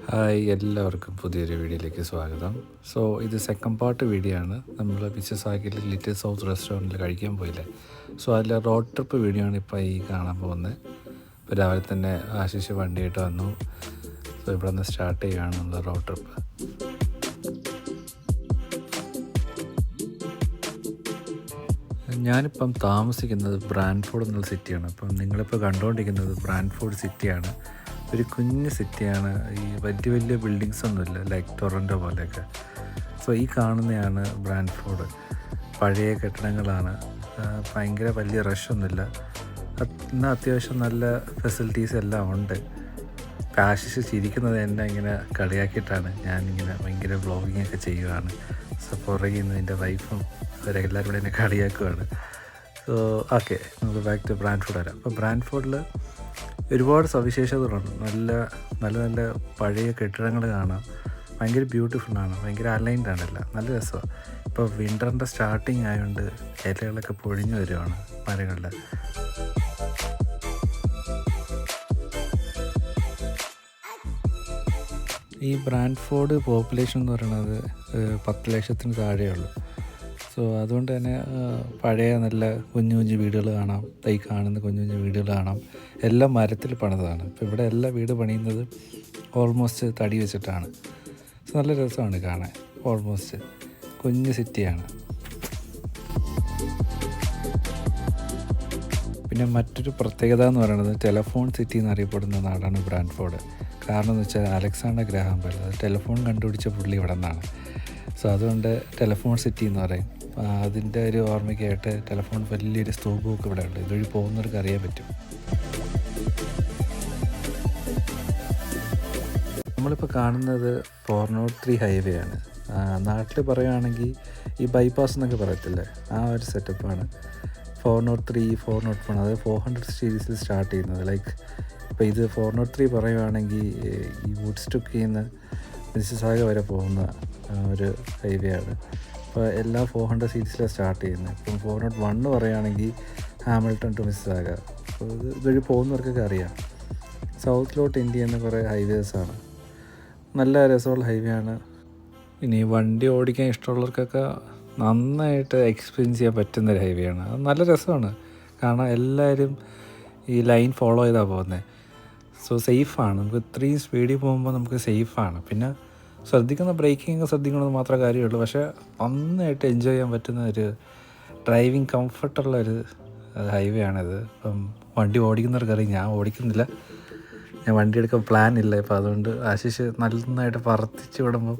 Hi, എല്ലാവർക്കും പുതിയൊരു വീഡിയോയിലേക്ക് സ്വാഗതം. ഇത് സെക്കൻഡ് പാർട്ട് വീഡിയോ ആണ്. നമ്മൾ മിസ്സസാഗിയിൽ ലിറ്റിൽ സൗത്ത് റെസ്റ്റോറൻറ്റിൽ കഴിക്കാൻ പോയില്ലേ. അതിലെ റോഡ് ട്രിപ്പ് വീഡിയോ ആണ് ഇപ്പോൾ ഈ കാണാൻ പോകുന്നത്. ഇപ്പോൾ രാവിലെ തന്നെ ആശിഷ് വണ്ടിയായിട്ട് വന്നു. ഇവിടെ നിന്ന് സ്റ്റാർട്ട് ചെയ്യുകയാണ് നമ്മൾ റോഡ് ട്രിപ്പ്. ഞാനിപ്പം താമസിക്കുന്നത് ബ്രാൻഡ്ഫോർഡ് എന്നുള്ള സിറ്റിയാണ്. അപ്പം നിങ്ങളിപ്പോൾ കണ്ടുകൊണ്ടിരിക്കുന്നത് ബ്രാൻഡ്ഫോർഡ് സിറ്റിയാണ്. ഒരു കുഞ്ഞ് സിറ്റിയാണ്. ഈ വലിയ വലിയ ബിൽഡിങ്സ് ഒന്നുമില്ല, ലൈക്ക് ടൊറൻറ്റോ പോലെയൊക്കെ. ഈ കാണുന്നതാണ് ബ്രാൻഡ്ഫോർഡ്. പഴയ കെട്ടിടങ്ങളാണ്. ഭയങ്കര വലിയ റഷൊന്നുമില്ല. എന്നാൽ അത്യാവശ്യം നല്ല ഫെസിലിറ്റീസ് എല്ലാം ഉണ്ട്. ആശിഷ് ചിരിക്കുന്നത് എന്നെ ഇങ്ങനെ കളിയാക്കിയിട്ടാണ്. ഞാനിങ്ങനെ ഭയങ്കര വ്ളോഗിങ്ങൊക്കെ ചെയ്യുകയാണ്. പുറകിൽ നിന്ന് എൻ്റെ വൈഫും അവരെല്ലാവരും കൂടെ എന്നെ കളിയാക്കുകയാണ്. ഓക്കെ, നമുക്ക് ബാക്ക് ടു ബ്രാൻഡ്ഫോർഡ് വരാം. അപ്പോൾ ബ്രാൻഡ്ഫോർഡിൽ ഒരുപാട് സവിശേഷതകളുണ്ട്. നല്ല നല്ല നല്ല പഴയ കെട്ടിടങ്ങൾ കാണാം. ഭയങ്കര ബ്യൂട്ടിഫുള്ളാണ്. ഭയങ്കര അലൈൻഡ് ആണല്ല, നല്ല രസമാണ്. ഇപ്പോൾ വിൻ്ററിൻ്റെ സ്റ്റാർട്ടിങ് ആയതുകൊണ്ട് ഇലകളൊക്കെ പൊഴിഞ്ഞു വരുവാണ് മരങ്ങളുടെ. ഈ ബ്രാൻഡ്ഫോർഡ് പോപ്പുലേഷൻ എന്ന് പറയുന്നത് 10 ലക്ഷത്തിന് താഴെയുള്ളൂ. അതുകൊണ്ട് തന്നെ പഴയ നല്ല കുഞ്ഞു കുഞ്ഞു വീടുകൾ കാണാം. ഈ കാണുന്ന കുഞ്ഞു കുഞ്ഞു വീടുകൾ കാണാം. എല്ലാം മരത്തിൽ പണിതാണ്. ഇപ്പോൾ ഇവിടെ എല്ലാ വീട് പണിയുന്നത് ഓൾമോസ്റ്റ് തടി വെച്ചിട്ടാണ്. നല്ല രസമാണ് കാണാൻ. ഓൾമോസ്റ്റ് കുഞ്ഞു സിറ്റിയാണ്. പിന്നെ മറ്റൊരു പ്രത്യേകത എന്ന് പറയുന്നത് ടെലഫോൺ സിറ്റി എന്നറിയപ്പെടുന്ന നാടാണ് ബ്രാൻഡ്ഫോർഡ്. കാരണം എന്ന് വെച്ചാൽ അലക്സാണ്ടർ ഗ്രഹാം ബെൽ, അത് ടെലഫോൺ കണ്ടുപിടിച്ച പുള്ളി ഇവിടെ നിന്നാണ്. അതുകൊണ്ട് ടെലഫോൺ സിറ്റി എന്ന് പറയും. അതിൻ്റെ ഒരു ഓർമ്മയ്ക്കായിട്ട് ടെലഫോൺ വലിയൊരു സ്തൂപമൊക്കെ ഇവിടെ ഉണ്ട്. ഇതുവഴി പോകുന്നവർക്ക് അറിയാൻ പറ്റും. നമ്മളിപ്പോൾ കാണുന്നത് 403 ഹൈവേ ആണ്. നാട്ടിൽ പറയുകയാണെങ്കിൽ ഈ ബൈപ്പാസ് എന്നൊക്കെ പറയത്തില്ലേ, ആ ഒരു സെറ്റപ്പാണ് 403, 401. അതായത് 400 സീരീസിൽ സ്റ്റാർട്ട് ചെയ്യുന്നത്. ലൈക്ക് ഇപ്പോൾ ഇത് 403 പറയുകയാണെങ്കിൽ ഈ വുഡ്സ്റ്റോക്കിൽ നിന്ന് മിസ്സിസാഗ വരെ പോകുന്ന ഒരു ഹൈവേ ആണ്. അപ്പോൾ എല്ലാ 400 സീരീസിലാണ് സ്റ്റാർട്ട് ചെയ്യുന്നത്. ഇപ്പം 401 പറയുകയാണെങ്കിൽ ഹാമിൽട്ടൺ ടു മിസ്സിസാഗ. അപ്പോൾ ഇതുവഴി പോകുന്നവർക്കൊക്കെ അറിയാം. സൗത്തിലോട്ട് ഇന്ത്യ എന്ന കുറേ ഹൈവേസാണ്. നല്ല രസമുള്ള ഹൈവേ ആണ്. ഇനി വണ്ടി ഓടിക്കാൻ ഇഷ്ടമുള്ളവർക്കൊക്കെ നന്നായിട്ട് എക്സ്പീരിയൻസ് ചെയ്യാൻ പറ്റുന്നൊരു ഹൈവേ ആണ്. അത് നല്ല രസമാണ്. കാരണം എല്ലാവരും ഈ ലൈൻ ഫോളോ ചെയ്താണ് പോകുന്നത്. സേഫാണ്. നമുക്ക് ഇത്രയും സ്പീഡിൽ പോകുമ്പോൾ നമുക്ക് സേഫാണ്. പിന്നെ ശ്രദ്ധിക്കുന്ന ബ്രേക്കിങ് ശ്രദ്ധിക്കണമെന്ന് മാത്രമേ കാര്യമുള്ളൂ. പക്ഷേ നന്നായിട്ട് എൻജോയ് ചെയ്യാൻ പറ്റുന്ന ഒരു ഡ്രൈവിങ് കംഫർട്ടുള്ളൊരു ഹൈവേ ആണിത്. ഇപ്പം വണ്ടി ഓടിക്കുന്നവർക്കറിയാം. ഞാൻ ഓടിക്കുന്നില്ല, ഞാൻ വണ്ടി എടുക്കാൻ പ്ലാൻ ഇല്ല. ഇപ്പോൾ അതുകൊണ്ട് ആശിഷ് നന്നായിട്ട് പറത്തിച്ച് വിടുമ്പോൾ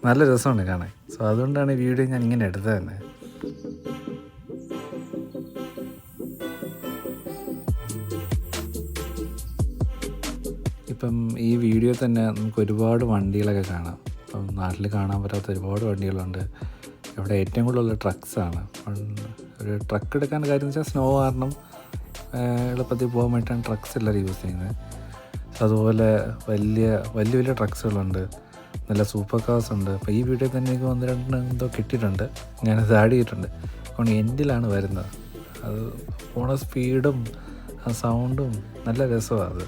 നല്ല രസമാണ് കാണാൻ. അതുകൊണ്ടാണ് ഈ വീഡിയോ ഞാൻ ഇങ്ങനെ എടുത്തത് തന്നെ. ഇപ്പം ഈ വീഡിയോ തന്നെ നമുക്ക് ഒരുപാട് വണ്ടികളൊക്കെ കാണാം. ഇപ്പം നാട്ടിൽ കാണാൻ പറ്റാത്ത ഒരുപാട് വണ്ടികളുണ്ട്. ഇവിടെ ഏറ്റവും കൂടുതലുള്ള ട്രക്സാണ്. ഒരു ട്രക്ക് എടുക്കാൻ കാര്യം എന്ന് വെച്ചാൽ സ്നോ കാരണം എളുപ്പത്തിൽ പോകാൻ വേണ്ടിയിട്ടാണ് ട്രക്സ് എല്ലാവരും യൂസ് ചെയ്യുന്നത്. അതുപോലെ വലിയ വലിയ വലിയ ട്രക്സുകളുണ്ട്, നല്ല സൂപ്പർ കാർസ് ഉണ്ട്. അപ്പോൾ ഈ വീഡിയോ തന്നെ എനിക്ക് 1-2 എന്തോ കിട്ടിയിട്ടുണ്ട്. ഞാനത് ആഡ് ചെയ്തിട്ടുണ്ട്. അതുകൊണ്ട് എൻഡിലാണ് വരുന്നത്. അത് പോണ സ്പീഡും ആ സൗണ്ടും നല്ല രസമാണ് അത്.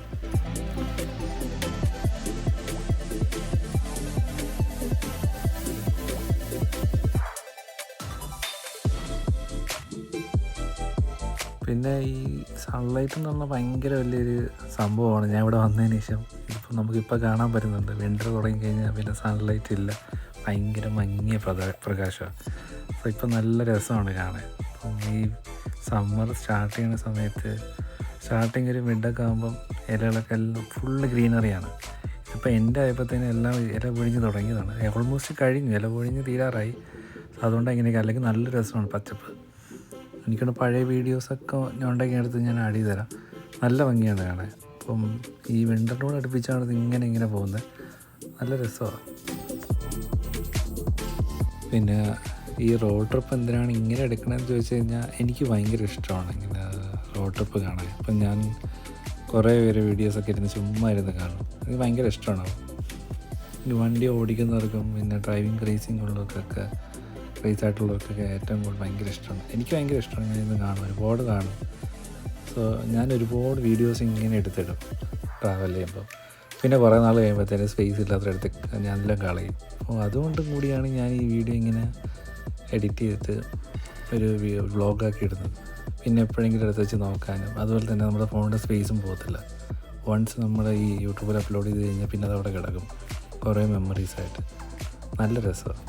പിന്നെ ഈ സൺലൈറ്റ് എന്ന് പറഞ്ഞാൽ ഭയങ്കര വലിയൊരു സംഭവമാണ്. ഞാൻ ഇവിടെ വന്നതിന് ശേഷം ഇപ്പം നമുക്കിപ്പോൾ കാണാൻ പറ്റുന്നുണ്ട്. വിൻ്റർ തുടങ്ങിക്കഴിഞ്ഞാൽ പിന്നെ സൺലൈറ്റ് ഇല്ല, ഭയങ്കര മങ്ങിയ പ്രകാശമാണ്. ഇപ്പം നല്ല രസമാണ് കാണാൻ. അപ്പം ഈ സമ്മർ സ്റ്റാർട്ട് ചെയ്യുന്ന സമയത്ത് സ്റ്റാർട്ടിങ് ഒരു മിഡൊക്കെ ആകുമ്പം ഇലകളൊക്കെ എല്ലാം ഫുള്ള് ഗ്രീനറിയാണ്. ഇപ്പോൾ എൻ്റെ ആയപ്പോഴത്തേനും എല്ലാം ഇല പൊഴിഞ്ഞ് തുടങ്ങിയതാണ്. ഓൾമോസ്റ്റ് കഴിഞ്ഞു, ഇല പൊഴിഞ്ഞ് തീരാറായി. അതുകൊണ്ട് ഇങ്ങനെയൊക്കെ, അല്ലെങ്കിൽ നല്ല രസമാണ് പച്ചപ്പ്. എനിക്കുള്ള പഴയ വീഡിയോസൊക്കെ ഞാൻ ഉണ്ടാക്കിയെടുത്ത് ഞാൻ ആഡ് ചെയ്ത് തരാം. നല്ല ഭംഗിയാണ് കാണാൻ. അപ്പം ഈ വിൻ്ററിനോട് അടുപ്പിച്ചാണ് ഇങ്ങനെ പോകുന്നത്. നല്ല രസമാണ്. പിന്നെ ഈ റോഡ് ട്രിപ്പ് എന്തിനാണ് ഇങ്ങനെ എടുക്കണമെന്ന് ചോദിച്ചു കഴിഞ്ഞാൽ എനിക്ക് ഭയങ്കര ഇഷ്ടമാണ് ഇങ്ങനെ റോഡ് ട്രിപ്പ് കാണാൻ. ഇപ്പം ഞാൻ കുറേ പേര് വീഡിയോസൊക്കെ ഇരുന്ന് ചുമ്മാ ഇരുന്ന് കാണും. എനിക്ക് ഭയങ്കര ഇഷ്ടമാണ്. ഈ വണ്ടി ഓടിക്കുന്നവർക്കും പിന്നെ ഡ്രൈവിംഗ് റേസിംഗ് ഉള്ളവർക്കൊക്കെ, റേസ് ആയിട്ടുള്ളവർക്കൊക്കെ ഏറ്റവും കൂടുതൽ ഭയങ്കര ഇഷ്ടമാണ്. എനിക്ക് ഭയങ്കര ഇഷ്ടമാണ്. ഞാൻ ഇന്ന് കാണും, ഒരുപാട് കാണും. ഞാൻ ഒരുപാട് വീഡിയോസ് ഇങ്ങനെ എടുത്തിടും ട്രാവൽ ചെയ്യുമ്പോൾ. പിന്നെ കുറേ നാൾ കഴിയുമ്പോഴത്തേനും സ്പേസ് ഇല്ലാത്തടത്ത് ഞാനെല്ലാം കളയും. അപ്പോൾ അതുകൊണ്ടും കൂടിയാണ് ഞാൻ ഈ വീഡിയോ ഇങ്ങനെ എഡിറ്റ് ചെയ്തിട്ട് ഒരു വ്ളോഗാക്കി ഇടുന്നത്. പിന്നെ എപ്പോഴെങ്കിലും എടുത്ത് വെച്ച് നോക്കാനും, അതുപോലെ തന്നെ നമ്മുടെ ഫോണിൻ്റെ സ്പേസും പോകത്തില്ല. വൺസ് നമ്മൾ ഈ യൂട്യൂബിൽ അപ്ലോഡ് ചെയ്ത് കഴിഞ്ഞാൽ പിന്നെ അതവിടെ കിടക്കും കുറേ മെമ്മറീസായിട്ട്. നല്ല രസമാണ്.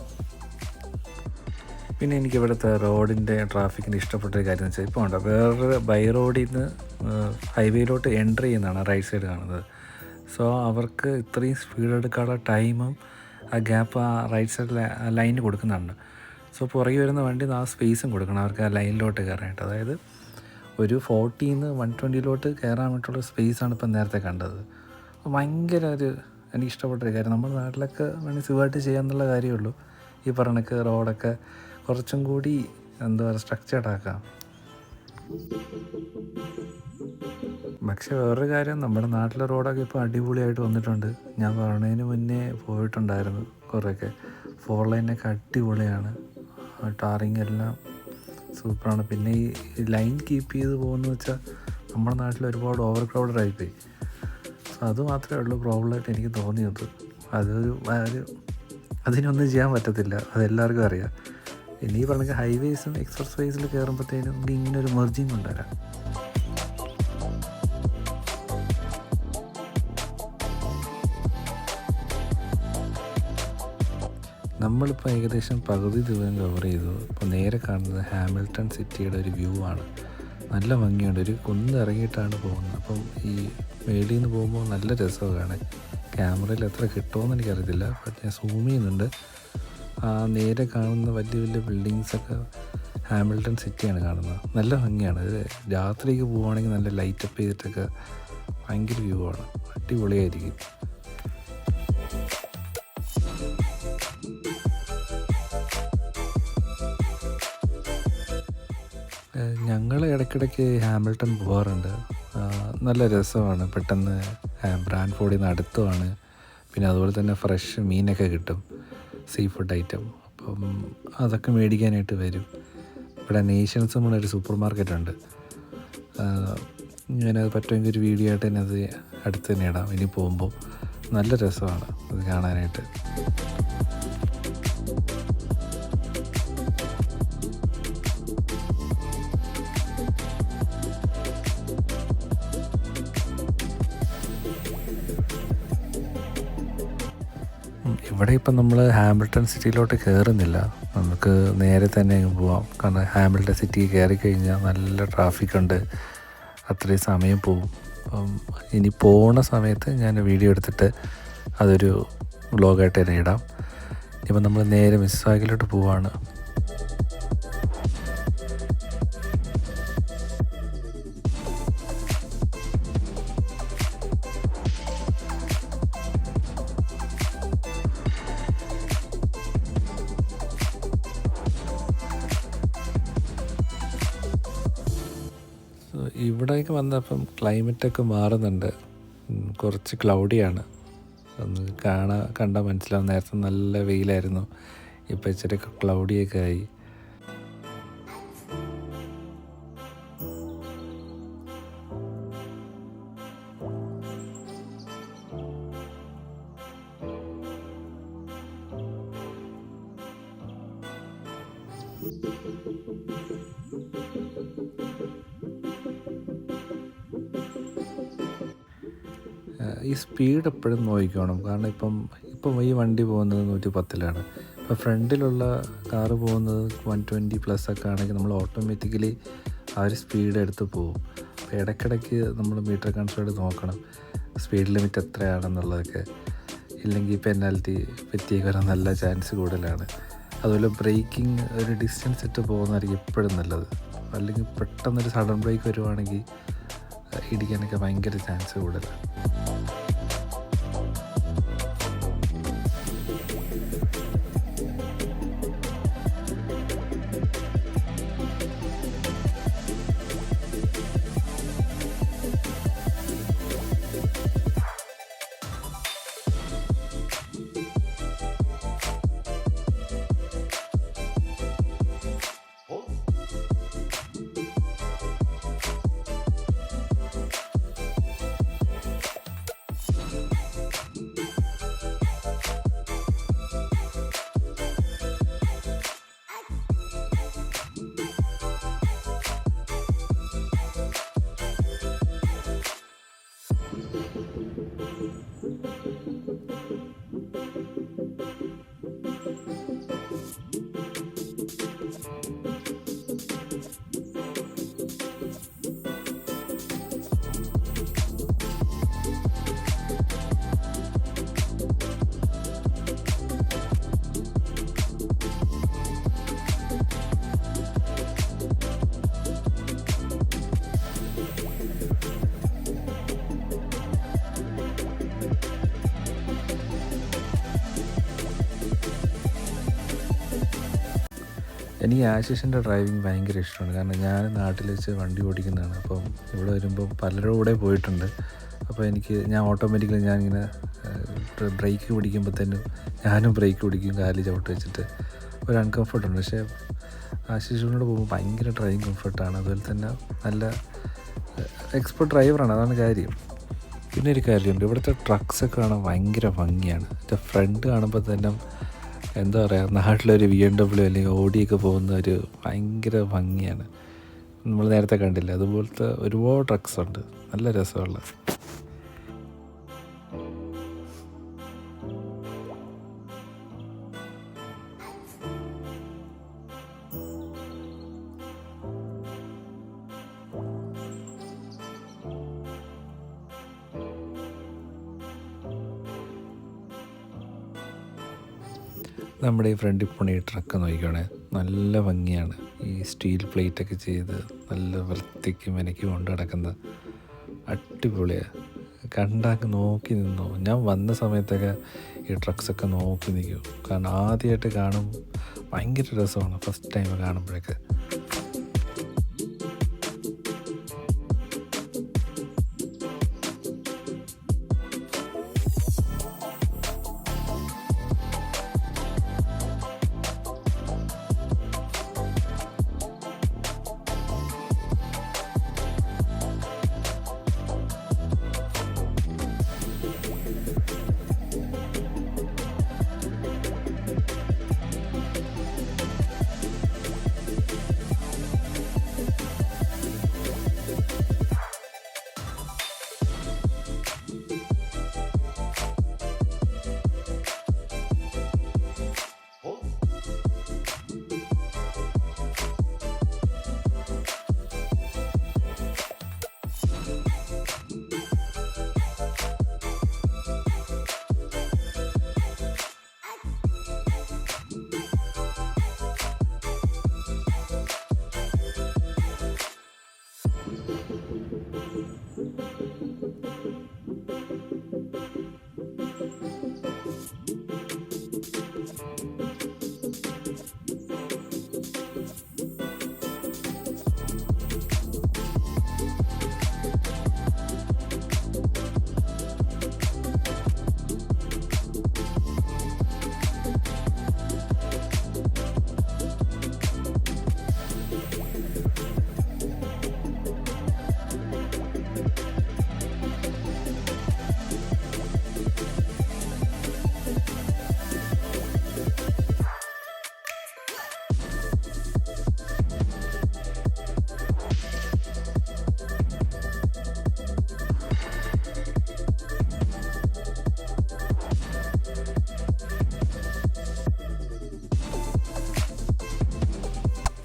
പിന്നെ എനിക്ക് ഇവിടുത്തെ റോഡിൻ്റെ ട്രാഫിക്കിൻ്റെ ഇഷ്ടപ്പെട്ടൊരു കാര്യം എന്ന് വെച്ചാൽ, ഇപ്പോൾ ഉണ്ടോ വേറൊരു ബൈ റോഡിൽ നിന്ന് ഹൈവേയിലോട്ട് എൻട്രി ചെയ്യുന്നതാണ് റൈറ്റ് സൈഡ് കാണുന്നത്. സോ അവർക്ക് ഇത്രയും സ്പീഡ് എടുക്കാനുള്ള ടൈമും ആ ഗ്യാപ്പ് ആ റൈറ്റ് സൈഡ് ലൈനിന് കൊടുക്കുന്നുണ്ട്. സോ പുറകെ വരുന്ന വണ്ടി ആ സ്പേസും കൊടുക്കണം അവർക്ക് ആ ലൈനിലോട്ട് കയറാനായിട്ട്. അതായത് ഒരു 40-ന്ന് 120-ലോട്ട് കയറാൻ വേണ്ടിയിട്ടുള്ള സ്പേസാണ് ഇപ്പം നേരത്തെ കണ്ടത്. ഭയങ്കര എനിക്ക് ഇഷ്ടപ്പെട്ടൊരു കാര്യം. നമ്മുടെ നാട്ടിലൊക്കെ വേണമെങ്കിൽ സുഖമായിട്ട് ചെയ്യാമെന്നുള്ള കാര്യമുള്ളൂ. ഈ പറഞ്ഞൊക്കെ റോഡൊക്കെ കുറച്ചും കൂടി എന്താ പറയുക സ്ട്രക്ചേർഡ് ആക്കാം. പക്ഷേ വേറൊരു കാര്യം, നമ്മുടെ നാട്ടിലെ റോഡൊക്കെ ഇപ്പോൾ അടിപൊളിയായിട്ട് വന്നിട്ടുണ്ട്. ഞാൻ പറഞ്ഞതിന് മുന്നേ പോയിട്ടുണ്ടായിരുന്നു കുറേയൊക്കെ. 4 ലൈനൊക്കെ അടിപൊളിയാണ്. ടാറിങ് എല്ലാം സൂപ്പറാണ്. പിന്നെ ഈ ലൈൻ കീപ്പ് ചെയ്ത് പോകുന്നത് വെച്ചാൽ നമ്മുടെ നാട്ടിൽ ഒരുപാട് ഓവർ ക്രൗഡഡ് ആയിപ്പോയി. സോ അത് മാത്രമേ ഉള്ളൂ പ്രോബ്ലമായിട്ട് എനിക്ക് തോന്നിയത്. അതിനൊന്നും ചെയ്യാൻ പറ്റത്തില്ല, അതെല്ലാവർക്കും അറിയാം. പിന്നെ ഈ പറഞ്ഞ ഹൈവേസും എക്സ്പ്രസ് വേസിൽ കയറുമ്പോഴത്തേനും നമുക്ക് ഇങ്ങനെ ഒരു മെർജിങ് കൊണ്ടുവരാം. നമ്മളിപ്പോൾ ഏകദേശം പകുതി ദൂരം കവർ ചെയ്തു. ഇപ്പോൾ നേരെ കാണുന്നത് ഹാമിൽട്ടൺ സിറ്റിയുടെ ഒരു വ്യൂ ആണ്. നല്ല ഭംഗിയുണ്ട്. ഒരു കുന്ന് ഇറങ്ങിയിട്ടാണ് പോകുന്നത്. അപ്പം ഈ മേളിൽ നിന്ന് പോകുമ്പോൾ നല്ല രസമാണ് കാണാൻ. ക്യാമറയിൽ എത്ര കിട്ടുമെന്ന് എനിക്കറിയത്തില്ല, ബട്ട് ഞാൻ സൂം ചെയ്യുന്നുണ്ട്. നേരെ കാണുന്ന വലിയ വലിയ ബിൽഡിങ്സൊക്കെ ഹാമിൽട്ടൺ സിറ്റിയാണ് കാണുന്നത്. നല്ല ഭംഗിയാണ്. ഇത് രാത്രിക്ക് പോവുകയാണെങ്കിൽ നല്ല ലൈറ്റപ്പ് ചെയ്തിട്ടൊക്കെ ഭയങ്കര വ്യൂ ആണ്. അടിപൊളിയായിരിക്കും. ഞങ്ങൾ ഇടയ്ക്കിടയ്ക്ക് ഹാമിൽട്ടൺ പോകാറുണ്ട്. നല്ല രസമാണ്. പെട്ടെന്ന് ബ്രാൻഫോർഡിൽ നിന്ന് അടുത്തുമാണ്. പിന്നെ അതുപോലെ തന്നെ ഫ്രഷ് മീനൊക്കെ കിട്ടും, സീ ഫുഡ് ഐറ്റം. അപ്പം അതൊക്കെ മേടിക്കാനായിട്ട് വരും. ഇവിടെ നേഷൻസ് നമ്മളൊരു സൂപ്പർ മാർക്കറ്റുണ്ട്. ഞാനത് പറ്റുമെങ്കിൽ ഒരു വീഡിയോ ആയിട്ട് തന്നെ അത് അടുത്ത് തന്നെ ഇടാം ഇനി പോകുമ്പോൾ. നല്ല രസമാണ് അത് കാണാനായിട്ട്. ഇവിടെ ഇപ്പം നമ്മൾ ഹാമിൽട്ടൺ സിറ്റിയിലോട്ട് കയറുന്നില്ല. നമുക്ക് നേരെ തന്നെ പോവാം. കാരണം ഹാമിൽട്ടൺ സിറ്റി കയറി കഴിഞ്ഞാൽ നല്ല ട്രാഫിക്കുണ്ട്, അത്രയും സമയം പോവും. അപ്പം ഇനി പോണ സമയത്ത് ഞാൻ വീഡിയോ എടുത്തിട്ട് അതൊരു വ്ളോഗായിട്ട് തന്നെ ഇടാം. ഇപ്പം നമ്മൾ നേരെ മിസ്സാഗിലോട്ട് പോവാണ്. ഇവിടേക്ക് വന്നപ്പം ക്ലൈമറ്റൊക്കെ മാറുന്നുണ്ട്. കുറച്ച് ക്ലൗഡിയാണ്. ഒന്ന് കണ്ടാൽ മനസ്സിലാവും. നേരത്തെ നല്ല വെയിലായിരുന്നു, ഇപ്പോൾ ഇച്ചിരി ക്ലൗഡിയൊക്കെ ആയി. ഈ സ്പീഡ് എപ്പോഴും നോക്കിക്കോണം. കാരണം ഇപ്പം ഈ വണ്ടി പോകുന്നത് 110-ലാണ്. ഇപ്പോൾ ഫ്രണ്ടിലുള്ള കാറ് പോകുന്നത് 120+ ഒക്കെ ആണെങ്കിൽ നമ്മൾ ഓട്ടോമാറ്റിക്കലി ആ ഒരു സ്പീഡ് എടുത്ത് പോകും. അപ്പോൾ ഇടയ്ക്കിടയ്ക്ക് നമ്മൾ മീറ്റർ കൺസോൾട്ട് നോക്കണം സ്പീഡ് ലിമിറ്റ് എത്രയാണെന്നുള്ളതൊക്കെ. ഇല്ലെങ്കിൽ പെനാൽറ്റി പറ്റിയേക്ക് വരാൻ നല്ല ചാൻസ് കൂടുതലാണ്. അതുപോലെ ബ്രേക്കിംഗ് ഒരു ഡിസ്റ്റൻസ് ഇട്ട് പോകുന്നതായിരിക്കും എപ്പോഴും നല്ലത്. അല്ലെങ്കിൽ പെട്ടെന്നൊരു സഡൻ ബ്രേക്ക് വരുവാണെങ്കിൽ ഇടിക്കാനൊക്കെ ഭയങ്കര ചാൻസ് കൂടുതലാണ്. എനിക്ക് ആശിഷിൻ്റെ ഡ്രൈവിംഗ് ഭയങ്കര ഇഷ്ടമാണ്. കാരണം ഞാൻ നാട്ടിൽ വെച്ച് വണ്ടി ഓടിക്കുന്നതാണ്. അപ്പം ഇവിടെ വരുമ്പോൾ പലരുടെ കൂടെ പോയിട്ടുണ്ട്. അപ്പോൾ ഞാൻ ഓട്ടോമാറ്റിക്കലി ഞാനിങ്ങനെ ബ്രേക്ക് പിടിക്കുമ്പോഴത്തേനും ഞാനും ബ്രേക്ക് പിടിക്കും, കാല് ചവിട്ട് വെച്ചിട്ട് ഒരു അൺകംഫർട്ടുണ്ട്. പക്ഷേ ആശിഷിനോട് പോകുമ്പോൾ ഭയങ്കര ഡ്രൈവിംഗ് കംഫർട്ടാണ്. അതുപോലെ തന്നെ നല്ല എക്സ്പെർട്ട് ഡ്രൈവറാണ്, അതാണ് കാര്യം. പിന്നെ ഒരു കാര്യമുണ്ട്, ഇവിടുത്തെ ട്രക്സൊക്കെ കാണാൻ ഭയങ്കര ഭംഗിയാണ്. എൻ്റെ ഫ്രണ്ട് കാണുമ്പോൾ തന്നെ എന്താ പറയുക, നാട്ടിലൊരു BMW അല്ലെങ്കിൽ ഓടിയൊക്കെ പോകുന്ന ഒരു ഭയങ്കര ഭംഗിയാണ്. നമ്മൾ നേരത്തെ കണ്ടില്ല, അതുപോലത്തെ ഒരുപാട് ട്രക്സ് ഉണ്ട്, നല്ല രസമുള്ള. നമ്മുടെ ഈ ഫ്രണ്ടിൽ പോണ ഈ ട്രക്ക് നോക്കിക്കോണേ, നല്ല ഭംഗിയാണ്. ഈ സ്റ്റീൽ പ്ലേറ്റൊക്കെ ചെയ്ത് നല്ല വൃത്തിക്ക് മെനക്കി കൊണ്ട് നടക്കുന്നത് അടിപൊളിയാണ്. കണ്ടാക്കി നോക്കി നിന്നോ. ഞാൻ വന്ന സമയത്തൊക്കെ ഈ ട്രക്സൊക്കെ നോക്കി നിൽക്കും. കാരണം ആദ്യമായിട്ട് കാണും, ഭയങ്കര രസമാണ് ഫസ്റ്റ് ടൈം കാണുമ്പോഴൊക്കെ.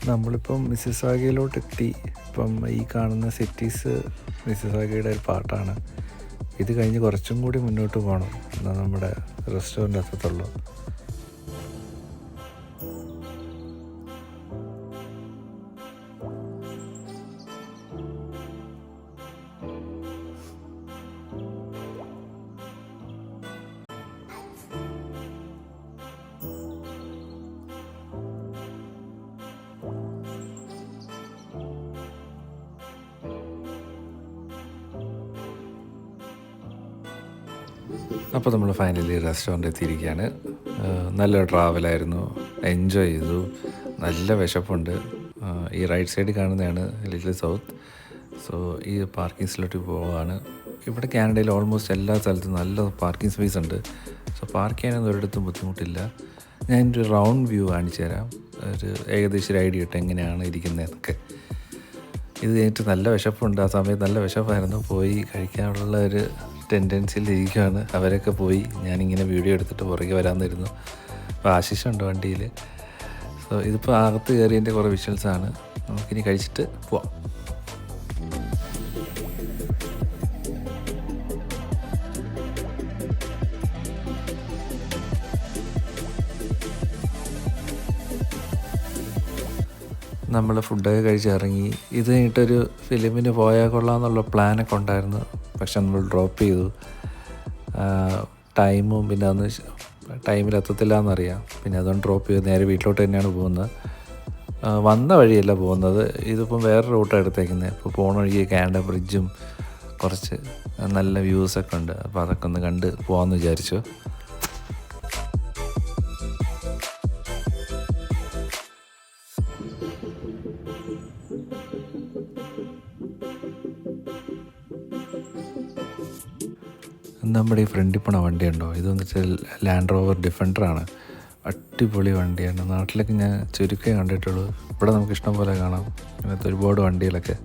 നമ്മളിപ്പം മിസിസാഗയിലോട്ടെത്തി. ഇപ്പം ഈ കാണുന്ന സിറ്റീസ് മിസിസാഗയുടെ ഒരു പാർട്ടാണ്. ഇത് കഴിഞ്ഞ് കുറച്ചും കൂടി മുന്നോട്ട് പോകണം, എന്നാൽ നമ്മുടെ റെസ്റ്റോറൻറ്റ് എത്തത്തുള്ളൂ. അപ്പോൾ നമ്മൾ ഫൈനലി റെസ്റ്റോറൻറ്റ് എത്തിയിരിക്കുകയാണ്. നല്ലൊരു ട്രാവലായിരുന്നു, എൻജോയ് ചെയ്തു. നല്ല വിശപ്പുണ്ട്. ഈ റൈറ്റ് സൈഡിൽ കാണുന്നതാണ് ലിറ്റിൽ സൗത്ത്. സോ ഈ പാർക്കിംഗ് സ്ലോട്ടിൽ പോവുകയാണ്. ഇവിടെ കാനഡയിൽ ഓൾമോസ്റ്റ് എല്ലാ സ്ഥലത്തും നല്ല പാർക്കിംഗ് സ്പേസ് ഉണ്ട്. സോ പാർക്ക് ചെയ്യാനൊന്നും ഒരിടത്തും ബുദ്ധിമുട്ടില്ല. ഞാൻ ഒരു റൗണ്ട് വ്യൂ കാണിച്ചു തരാം, ഒരു ഏകദേശം ഒരു ഐഡിയ കിട്ടും എങ്ങനെയാണ് ഇരിക്കുന്നതെന്നൊക്കെ. ഇത് കഴിഞ്ഞിട്ട് നല്ല വിശപ്പുണ്ട്. ആ സമയത്ത് നല്ല വിശപ്പായിരുന്നു. പോയി കഴിക്കാനുള്ള ഒരു ടെൻഡൻസിയിലിരിക്കുകയാണ്. അവരൊക്കെ പോയി, ഞാനിങ്ങനെ വീഡിയോ എടുത്തിട്ട് പുറകെ വരാമെന്നിരുന്നു. അപ്പോൾ ആശിഷുണ്ട് വണ്ടിയിൽ. സോ ഇതിപ്പോൾ അകത്ത് കയറിയതിൻ്റെ കുറേ വിഷ്വൽസാണ്. നമുക്കിനി കഴിച്ചിട്ട് പോവാം. നമ്മൾ ഫുഡൊക്കെ കഴിച്ചിറങ്ങി. ഇത് കഴിഞ്ഞിട്ടൊരു ഫിലിമിന് പോയാൽ കൊള്ളാമെന്നുള്ള പ്ലാനൊക്കെ ഉണ്ടായിരുന്നു. പക്ഷെ നമ്മൾ ഡ്രോപ്പ് ചെയ്തു. ടൈമും പിന്നെ അന്ന് ടൈമിലെത്തത്തില്ല എന്നറിയാം. പിന്നെ അതുകൊണ്ട് ഡ്രോപ്പ് ചെയ്ത് നേരെ വീട്ടിലോട്ട് തന്നെയാണ് പോകുന്നത്. വന്ന വഴിയല്ല പോകുന്നത്, ഇതിപ്പം വേറെ റൂട്ടാണ് എടുത്തേക്കുന്നത്. ഇപ്പോൾ പോണ വഴിക്ക് കാനഡ ബ്രിഡ്ജും കുറച്ച് നല്ല വ്യൂസൊക്കെ ഉണ്ട്. അപ്പോൾ അതൊക്കെ ഒന്ന് കണ്ട് പോകാമെന്ന് വിചാരിച്ചു. നമ്മുടെ ഈ ഫ്രണ്ടിൽ പോണ വണ്ടിയുണ്ടോ, ഇതെന്ന് വെച്ചാൽ ലാൻഡ് റോവർ ഡിഫൻഡറാണ്. അടിപൊളി വണ്ടിയാണ്. നാട്ടിലൊക്കെ ഞാൻ ചുരുക്കേ കണ്ടിട്ടുള്ളൂ. ഇവിടെ നമുക്ക് ഇഷ്ടം പോലെ കാണാം ഇങ്ങനത്തെ ഒരുപാട് വണ്ടികളൊക്കെ.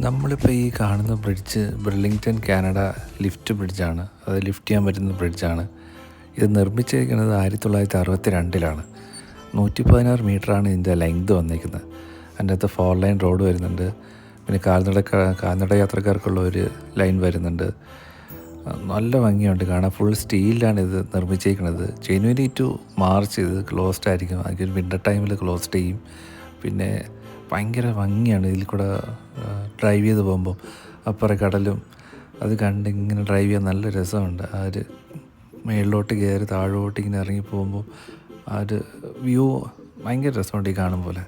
നമ്മളിപ്പോൾ ഈ കാണുന്ന ബ്രിഡ്ജ് ബർലിംഗ്ടൺ കാനഡ ലിഫ്റ്റ് ബ്രിഡ്ജാണ്. അത് ലിഫ്റ്റ് ചെയ്യാൻ പറ്റുന്ന ബ്രിഡ്ജാണ്. ഇത് നിർമ്മിച്ചിരിക്കുന്നത് 1962 116 മീറ്ററാണ് ഇതിൻ്റെ ലെങ്ത് വന്നിരിക്കുന്നത്. അതിൻ്റെ അകത്ത് 4 ലൈൻ റോഡ് വരുന്നുണ്ട്. പിന്നെ കാൽനട യാത്രക്കാർക്കുള്ള ഒരു ലൈൻ വരുന്നുണ്ട്. നല്ല ഭംഗിയുണ്ട് കാണാൻ. ഫുൾ സ്റ്റീലിലാണ് ഇത് നിർമ്മിച്ചിരിക്കുന്നത്. ജനുവരി ടു മാർച്ച് ഇത് ക്ലോസ്ഡ് ആയിരിക്കും. അതിൽ വിൻ്റർ ടൈമിൽ ക്ലോസ്ഡ് ചെയ്യും. പിന്നെ ഭയങ്കര ഭംഗിയാണ് ഇതിൽ കൂടെ ഡ്രൈവ് ചെയ്ത് പോകുമ്പോൾ. അപ്പുറം കടലും അത് കണ്ട് ഇങ്ങനെ ഡ്രൈവ് ചെയ്യാൻ നല്ല രസമുണ്ട്. ആ ഒരു മേളിലോട്ട് കയറി താഴോട്ട് ഇങ്ങനെ ഇറങ്ങി പോകുമ്പോൾ ആ ഒരു വ്യൂ ഭയങ്കര രസമുണ്ട് ഈ കാണും പോലെ.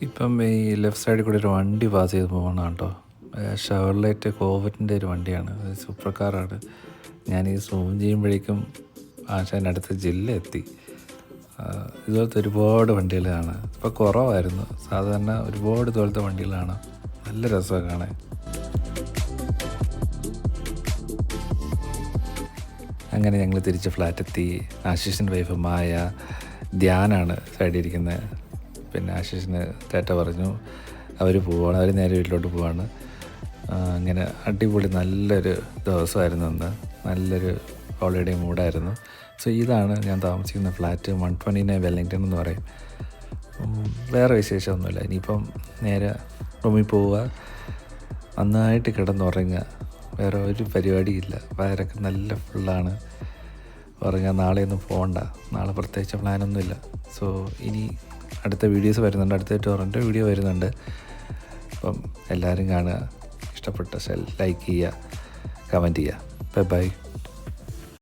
ഇപ്പം ഈ ലെഫ്റ്റ് സൈഡിൽ കൂടി ഒരു വണ്ടി പാസ് ചെയ്ത് പോകണം കേട്ടോ. ഷവർലെറ്റ് കോവറ്റിൻ്റെ ഒരു വണ്ടിയാണ്. സൂപ്പർ കാറാണ്. ഞാൻ ഈ സൂം ചെയ്യുമ്പോഴേക്കും ആശാൻ്റെ അടുത്ത ജില്ല എത്തി. ഇതുപോലത്തെ ഒരുപാട് വണ്ടികളാണ്. ഇപ്പോൾ കുറവായിരുന്നു. സാധാരണ ഒരുപാട് ഇതുപോലത്തെ വണ്ടികളാണ്. നല്ല രസമാണ് കാണാൻ. അങ്ങനെ ഞങ്ങൾ തിരിച്ച് ഫ്ലാറ്റെത്തി. ആശിഷിൻ്റെ വൈഫ് മായ, ധ്യാനാണ് സൈഡിൽ ഇരിക്കുന്നത്. പിന്നെ ആശിഷിന് ടാറ്റ പറഞ്ഞു. അവർ പോവാണ്, അവർ നേരെ വീട്ടിലോട്ട് പോവാണ്. അങ്ങനെ അടിപൊളി നല്ലൊരു ദിവസമായിരുന്നു അന്ന്. നല്ലൊരു ഹോളിഡേ മൂഡായിരുന്നു. സോ ഇതാണ് ഞാൻ താമസിക്കുന്ന ഫ്ലാറ്റ്. 129 വെല്ലിംഗ്ടൺ എന്ന് പറയും. വേറെ വിശേഷമൊന്നുമില്ല. ഇനിയിപ്പം നേരെ റൂമിൽ പോവുക, നന്നായിട്ട് കിടന്നുറങ്ങുക. വേറെ ഒരു പരിപാടിയില്ല. വയറൊക്കെ നല്ല ഫുള്ളാണ്. ഉറങ്ങാൻ നാളെയൊന്നും പോകണ്ട. നാളെ പ്രത്യേകിച്ച് പ്ലാനൊന്നുമില്ല. സോ ഇനി അടുത്ത വീഡിയോസ് വരുന്നുണ്ട്. അടുത്ത ടൊറൻറ്റോ വീഡിയോ വരുന്നുണ്ട്. അപ്പം എല്ലാവരും കാണുക. ഇഷ്ടപ്പെട്ട ലൈക്ക് ചെയ്യുക, കമൻറ്റ് ചെയ്യുക. Bye bye.